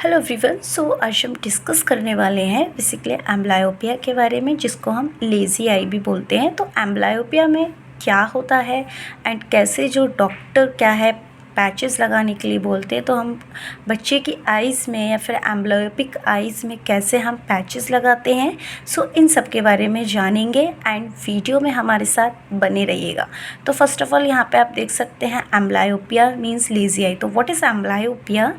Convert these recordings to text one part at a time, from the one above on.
Hello everyone. सो आज हम discuss करने वाले हैं बेसिकली एम्ब्लायोपिया के बारे में, जिसको हम लेज़ी आई भी बोलते हैं। तो एम्ब्लायोपिया में क्या होता है एंड कैसे जो डॉक्टर क्या है पैचेस लगाने के लिए बोलते हैं, तो हम बच्चे की आइज़ में या फिर एम्ब्लायोपिक आइज़ में कैसे हम पैचेस लगाते हैं, सो इन सब के बारे में जानेंगे एंड वीडियो में हमारे साथ बने रहिएगा। तो फर्स्ट ऑफ ऑल यहाँ पे आप देख सकते हैं एम्ब्लायोपिया मीन्स लेज़ी आई। तो what is amblyopia?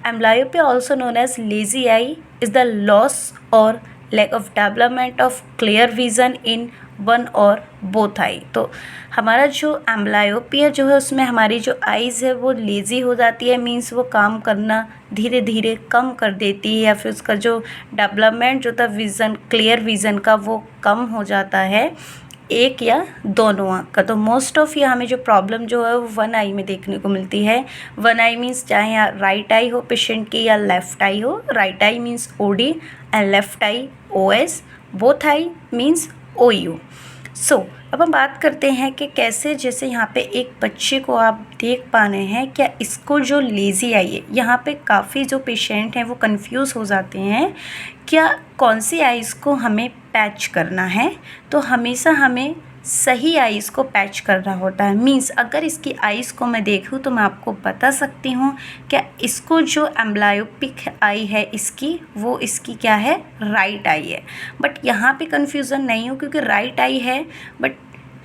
Amblyopia also known as lazy eye is the loss or lack of development of clear vision in one or both eye. तो हमारा जो एम्ब्लायोपिया जो है उसमें हमारी जो आइज़ है वो लेज़ी हो जाती है, मीन्स वो काम करना धीरे धीरे कम कर देती है, या फिर उसका जो डेवलपमेंट जो था विज़न क्लियर विज़न का वो कम हो जाता है, एक या दोनों आँख का। तो मोस्ट ऑफ ये हमें जो प्रॉब्लम जो है वो वन आई में देखने को मिलती है। वन आई मीन्स चाहे राइट आई हो पेशेंट की या लेफ़्ट आई हो। Right eye means OD and left eye OS. Both eye means OU. So अब हम बात करते हैं कि कैसे, जैसे यहाँ पे एक बच्चे को आप देख पा रहे हैं, क्या इसको जो लेज़ी आई है, यहाँ पे काफ़ी जो पेशेंट हैं वो कंफ्यूज हो जाते हैं क्या कौन सी आइज़ को हमें पैच करना है। तो हमेशा हमें सही आइज़ को पैच करना होता है। मीन्स अगर इसकी आइज़ को मैं देखूँ तो मैं आपको बता सकती हूँ क्या इसको जो एम्ब्लायोपिक आई है इसकी, वो इसकी क्या है, राइट आई है। बट यहाँ पे कन्फ्यूज़न नहीं हो, क्योंकि राइट आई है बट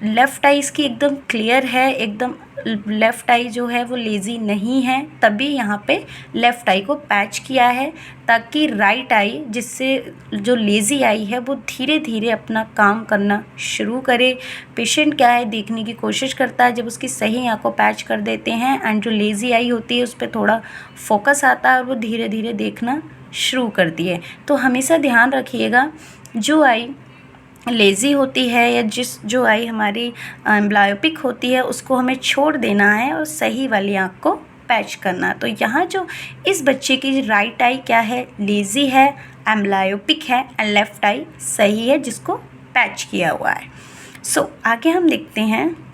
लेफ़्ट आई इसकी एकदम क्लियर है, एकदम लेफ़्ट आई जो है वो लेज़ी नहीं है, तभी यहाँ पे लेफ़्ट आई को पैच किया है, ताकि राइट आई जिससे जो लेज़ी आई है वो धीरे धीरे अपना काम करना शुरू करे। पेशेंट क्या है देखने की कोशिश करता है, जब उसकी सही आँख को पैच कर देते हैं एंड जो लेज़ी आई होती है उस पर थोड़ा फोकस आता है और वो धीरे धीरे देखना शुरू करती है। तो हमेशा ध्यान रखिएगा जो आई लेज़ी होती है या जो आई हमारी एम्ब्लायोपिक होती है उसको हमें छोड़ देना है और सही वाली आँख को पैच करना। तो यहाँ जो इस बच्चे की राइट आई क्या है, लेज़ी है, एम्ब्लायोपिक है एंड लेफ़्ट आई सही है जिसको पैच किया हुआ है। सो आगे हम देखते हैं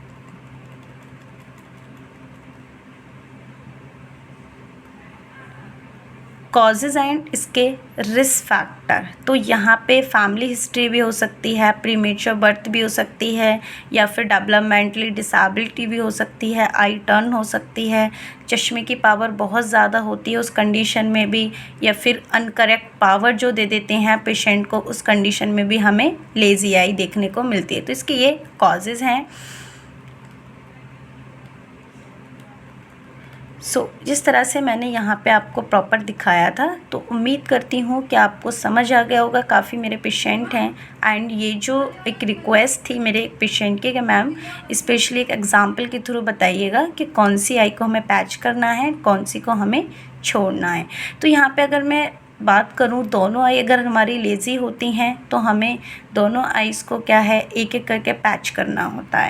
कॉजेज़ एंड इसके रिस्क फैक्टर। तो यहाँ पे फैमिली हिस्ट्री भी हो सकती है, प्रीमेच्योर बर्थ भी हो सकती है, या फिर डेवलपमेंटली डिसेबिलिटी भी हो सकती है, आई टर्न हो सकती है, चश्मे की पावर बहुत ज़्यादा होती है उस कंडीशन में भी, या फिर अनकरेक्ट पावर जो दे देते हैं पेशेंट को, उस कंडीशन में भी हमें लेज़ी आई देखने को मिलती है। तो इसके ये कॉजेज़ हैं। जिस तरह से मैंने यहाँ पे आपको प्रॉपर दिखाया था, तो उम्मीद करती हूँ कि आपको समझ आ गया होगा। काफ़ी मेरे पेशेंट हैं एंड ये जो एक रिक्वेस्ट थी मेरे एक पेशेंट की कि मैम स्पेशली एक एग्जांपल के थ्रू बताइएगा कि कौन सी आई को हमें पैच करना है, कौन सी को हमें छोड़ना है। तो यहाँ पे अगर मैं बात करूँ, दोनों आई अगर हमारी लेज़ी होती हैं तो हमें दोनों आइज़ को क्या है एक एक करके पैच करना होता है।